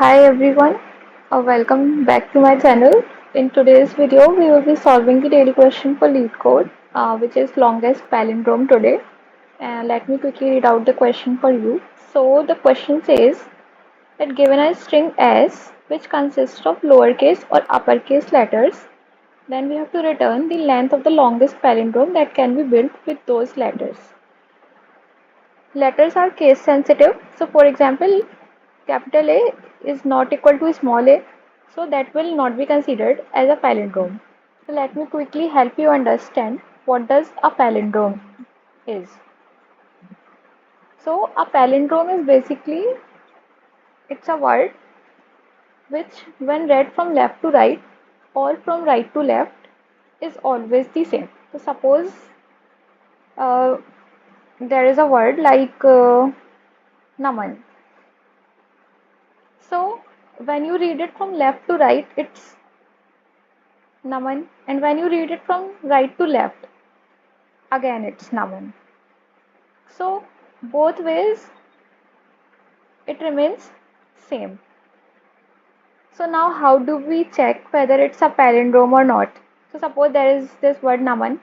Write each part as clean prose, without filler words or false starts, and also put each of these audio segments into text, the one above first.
Hi everyone, welcome back to my channel. In today's video, we will be solving the daily question for LeetCode, which is longest palindrome today. And let me quickly read out the question for you. So the question says that given a string S, which consists of lowercase or uppercase letters, then we have to return the length of the longest palindrome that can be built with those letters. Letters are case sensitive. So for example, capital A is not equal to small a, so that will not be considered as a palindrome. So let me quickly help you understand what does a palindrome is. So a palindrome is basically it's a word which when read from left to right or from right to left is always the same. So suppose uh, there is a word like naman. So when you read it from left to right, it's naman, and when you read it from right to left, again it's naman. So both ways it remains same. So now how do we check whether it's a palindrome or not? So suppose there is this word naman,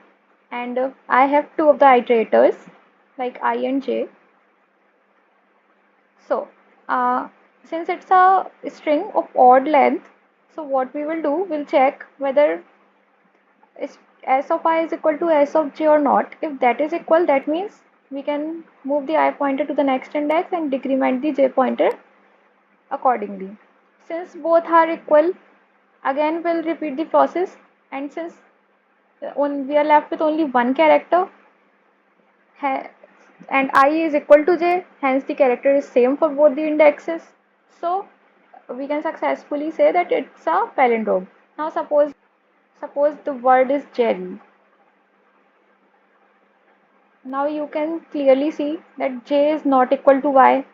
and I have two of the iterators like I and j. So since it's a string of odd length, so what we will do, we'll check whether is s of I is equal to s of j or not. If that is equal, that means we can move the I pointer to the next index and decrement the j pointer accordingly. Since both are equal, again we'll repeat the process, and since we are left with only one character and I is equal to j, hence the character is same for both the indexes. So we can successfully say that it's a palindrome. Now suppose the word is Jerry. Now you can clearly see that j is not equal to y.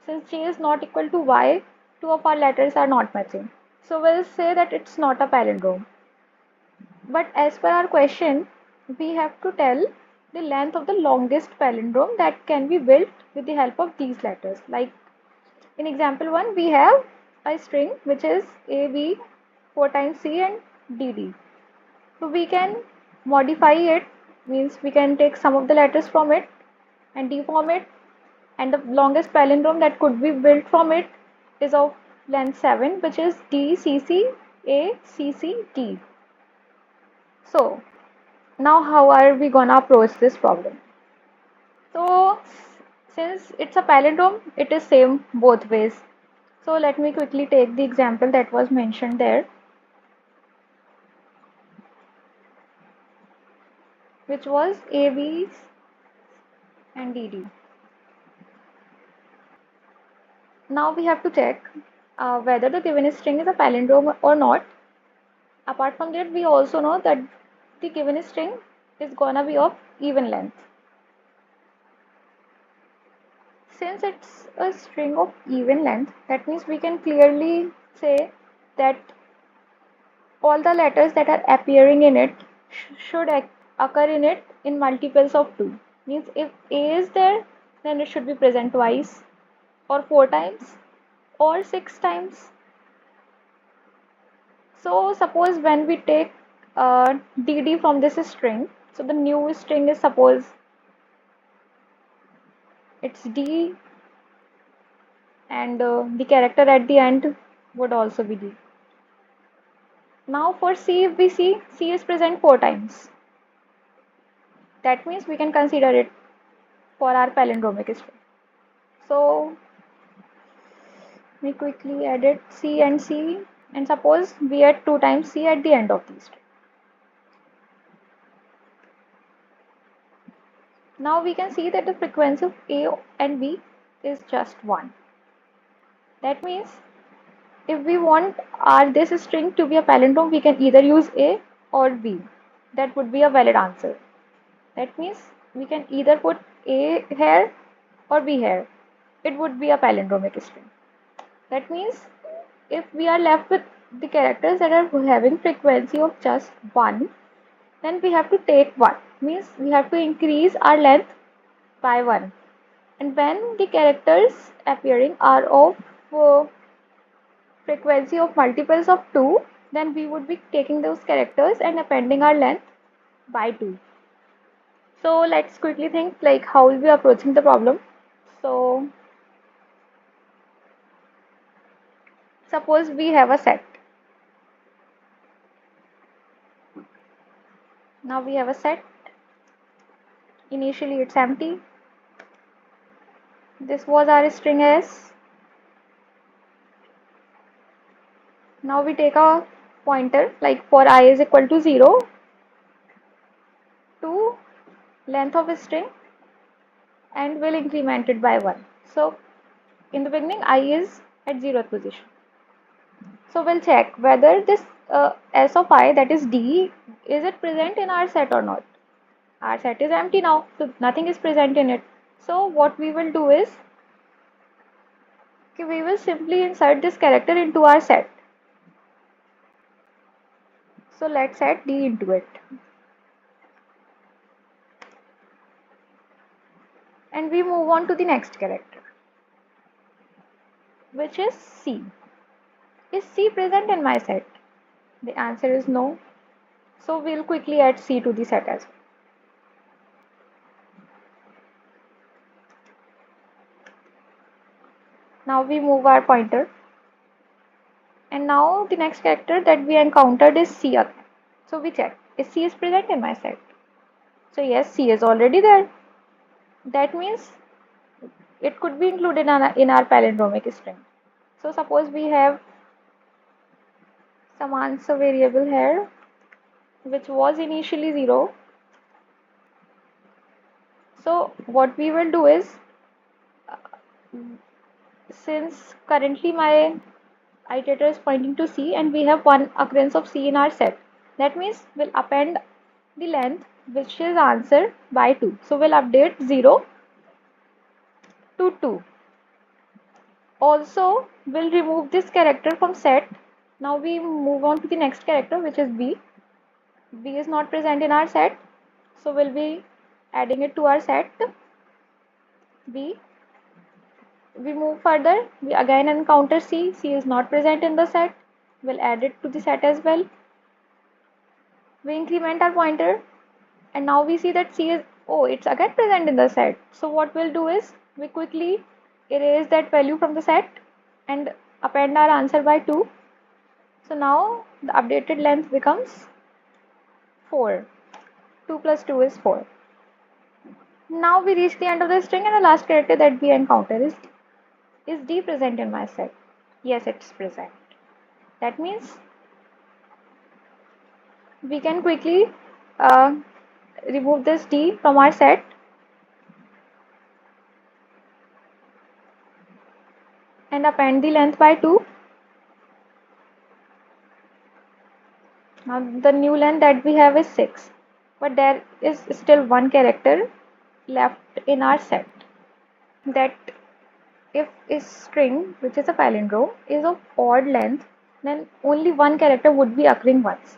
Since j is not equal to y, two of our letters are not matching. So we'll say that it's not a palindrome. But as per our question, we have to tell the length of the longest palindrome that can be built with the help of these letters. Like in example 1, we have a string which is AB 4 times C and DD. So we can modify it, means we can take some of the letters from it and deform it, and the longest palindrome that could be built from it is of length 7, which is DCCACCD. So now how are we gonna approach this problem? So since it's a palindrome, it is same both ways. So let me quickly take the example that was mentioned there, which was AB and DD. Now we have to check whether the given string is a palindrome or not. Apart from that, we also know that the given string is gonna be of even length. Since it's a string of even length, that means we can clearly say that all the letters that are appearing in it should occur in it in multiples of 2. Means if A is there, then it should be present twice or 4 times or 6 times. So suppose when we take DD from this string, so the new string is, suppose it's D, and the character at the end would also be D. Now for C, if we see C is present 4 times, that means we can consider it for our palindromic string. So we quickly edit C and C, and suppose we add 2 times C at the end of the string. Now we can see that the frequency of A and B is just 1. That means if we want this string to be a palindrome, we can either use A or B. That would be a valid answer. That means we can either put A here or B here. It would be a palindromic string. That means if we are left with the characters that are having frequency of just 1, then we have to take 1. Means we have to increase our length by 1. And when the characters appearing are of frequency of multiples of 2, then we would be taking those characters and appending our length by 2. So let's quickly think like how we'll be approaching the problem. So suppose we have a set. Now we have a set. Initially it's empty. This was our string S. Now we take a pointer like for I is equal to 0 to length of a string and we'll increment it by 1. So in the beginning I is at 0th position. So we'll check whether this S of I, that is D, is it present in our set or not. Our set is empty now, so nothing is present in it. So what we will do is we will simply insert this character into our set. So let's add D into it. And we move on to the next character, which is C. Is C present in my set? The answer is no. So we'll quickly add C to the set as well. Now we move our pointer. And now the next character that we encountered is C again. So we check, is C is present in my set? So yes, C is already there. That means it could be included in our palindromic string. So suppose we have some answer variable here, which was initially 0. So what we will do is, since currently my iterator is pointing to C and we have one occurrence of C in our set, that means we'll append the length which is answer by 2. So we'll update 0 to 2. Also we'll remove this character from set. Now we move on to the next character, which is B. B is not present in our set, so we'll be adding it to our set B. We move further, we again encounter C. C is not present in the set, we'll add it to the set as well. We increment our pointer and now we see that C is, oh, it's again present in the set. So what we'll do is we quickly erase that value from the set and append our answer by 2. So now the updated length becomes 4. 2 plus 2 is 4. Now we reach the end of the string and the last character that we encounter is D. Is D present in my set? Yes, it's present. That means we can quickly remove this D from our set and append the length by 2. Now the new length that we have is 6, but there is still one character left in our set. That if a string, which is a palindrome, is of odd length, then only one character would be occurring once.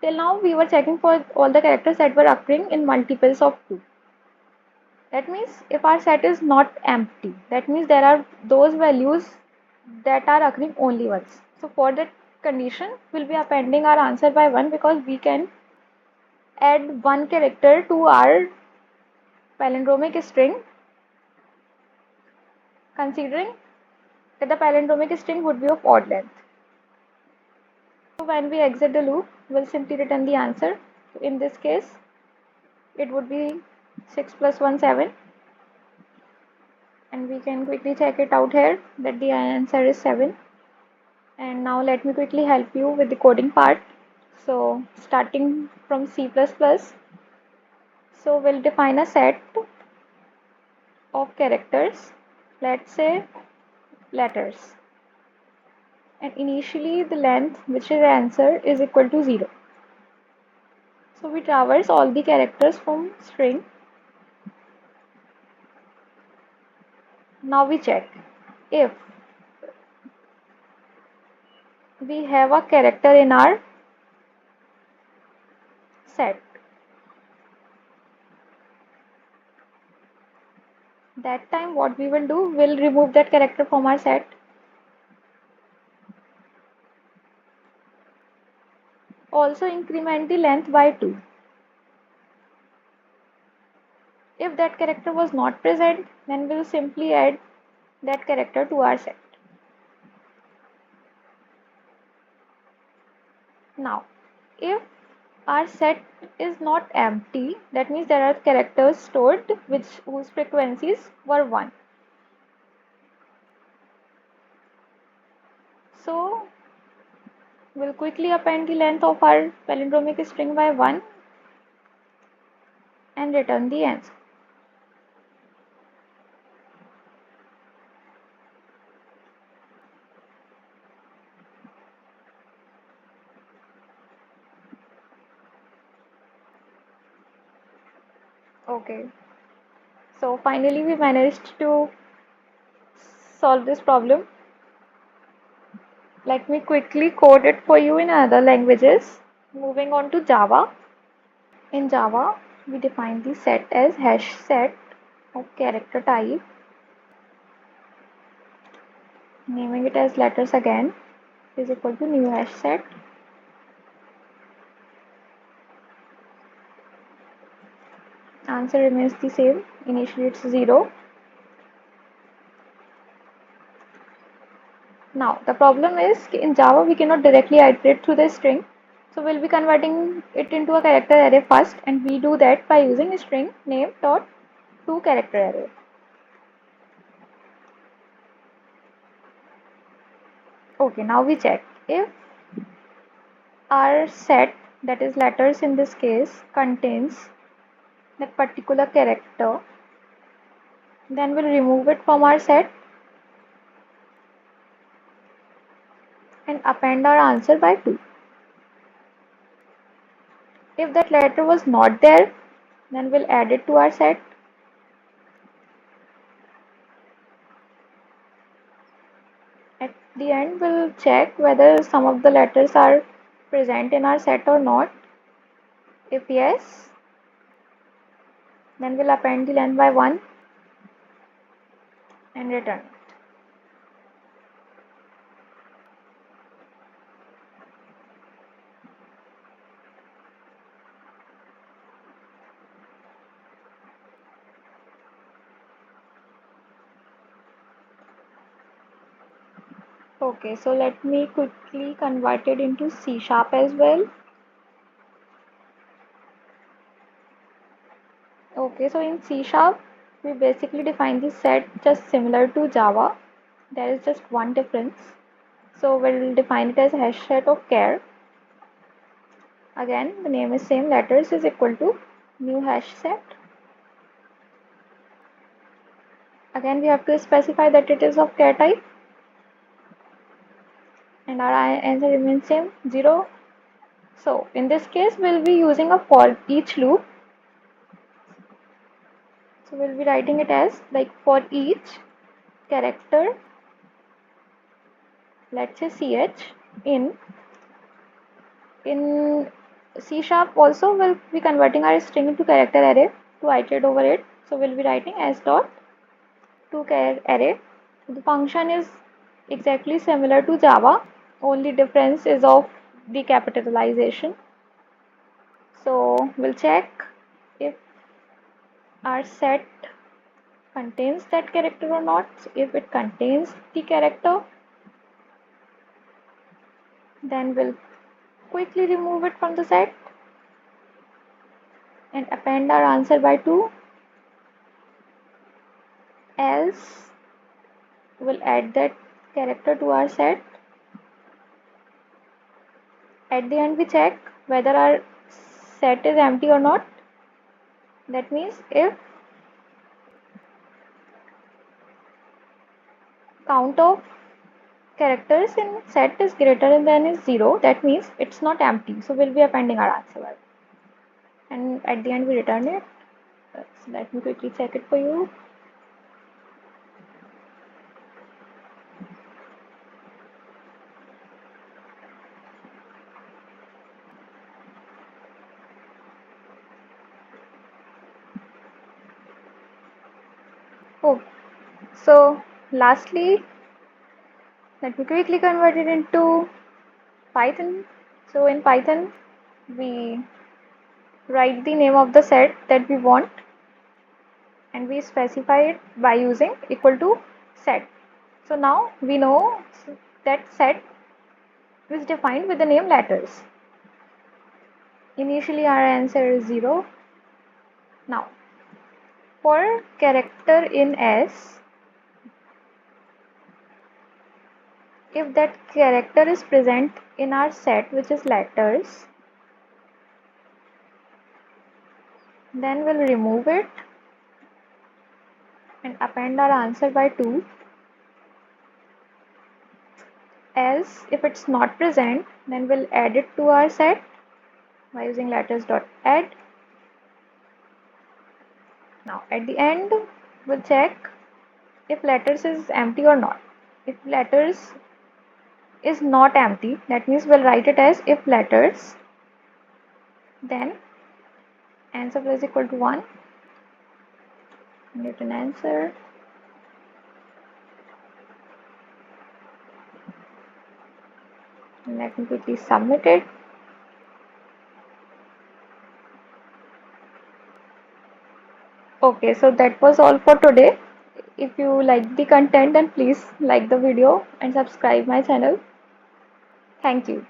Till now we were checking for all the characters that were occurring in multiples of 2. That means if our set is not empty, that means there are those values that are occurring only once. So for that condition, we'll be appending our answer by 1 because we can add one character to our palindromic string, considering that the palindromic string would be of odd length. So when we exit the loop, we'll simply return the answer. So in this case, it would be 6 plus 1, 7. And we can quickly check it out here that the answer is 7. And now let me quickly help you with the coding part. So starting from C++, so we'll define a set of characters, let's say letters. And initially the length, which is answer, is equal to 0. So we traverse all the characters from string. Now we check if we have a character in our set. That time what we will do, we'll remove that character from our set Also increment the length by 2. If that character was not present, then we'll simply add that character to our set. Now, if our set is not empty, that means there are characters stored whose frequencies were 1. So we'll quickly append the length of our palindromic string by 1 and return the answer. Okay, so finally we managed to solve this problem. Let me quickly code it for you in other languages. Moving on to Java. In Java, we define the set as hash set of character type, naming it as letters again, is equal to new hash set. Answer remains the same. Initially it's 0. Now the problem is in Java we cannot directly iterate through the string. So we'll be converting it into a character array first, and we do that by using string name dot to character array. Okay, now we check if our set, that is letters in this case, contains that particular character, then we'll remove it from our set and append our answer by 2. If that letter was not there, then we'll add it to our set. At the end, we'll check whether some of the letters are present in our set or not. If yes, then we'll append the length by 1 and return it. Okay, so let me quickly convert it into C# as well. Okay, so in C#, we basically define the set just similar to Java. There is just one difference. So we'll define it as hash set of char. Again, the name is same, letters is equal to new hash set. Again, we have to specify that it is of char type. And our answer remains same, 0. So in this case, we'll be using a for each loop. So we'll be writing it as like for each character, let's say ch, in C# also we'll be converting our string into character array to iterate over it. So we'll be writing s dot to char array. The function is exactly similar to Java, only difference is of the capitalization. So we'll check if our set contains that character or not. If it contains the character, then we'll quickly remove it from the set and append our answer by 2. Else we'll add that character to our set. At the end we check whether our set is empty or not. That means if count of characters in set is greater than is 0, that means it's not empty. So we'll be appending our answer. And at the end we return it. So let me quickly check it for you. Oh, so lastly, let me quickly convert it into Python. So in Python, we write the name of the set that we want and we specify it by using equal to set. So now we know that set is defined with the name letters. Initially our answer is 0. Now for character in S, if that character is present in our set which is letters, then we'll remove it and append our answer by 2. Else if it's not present, then we'll add it to our set by using letters.add. Now at the end we'll check if letters is empty or not. If letters is not empty, that means we'll write it as if letters, then answer is equal to 1, get an answer. Let me quickly submit it. Okay, so that was all for today. If you like the content, then please like the video and subscribe my channel. Thank you.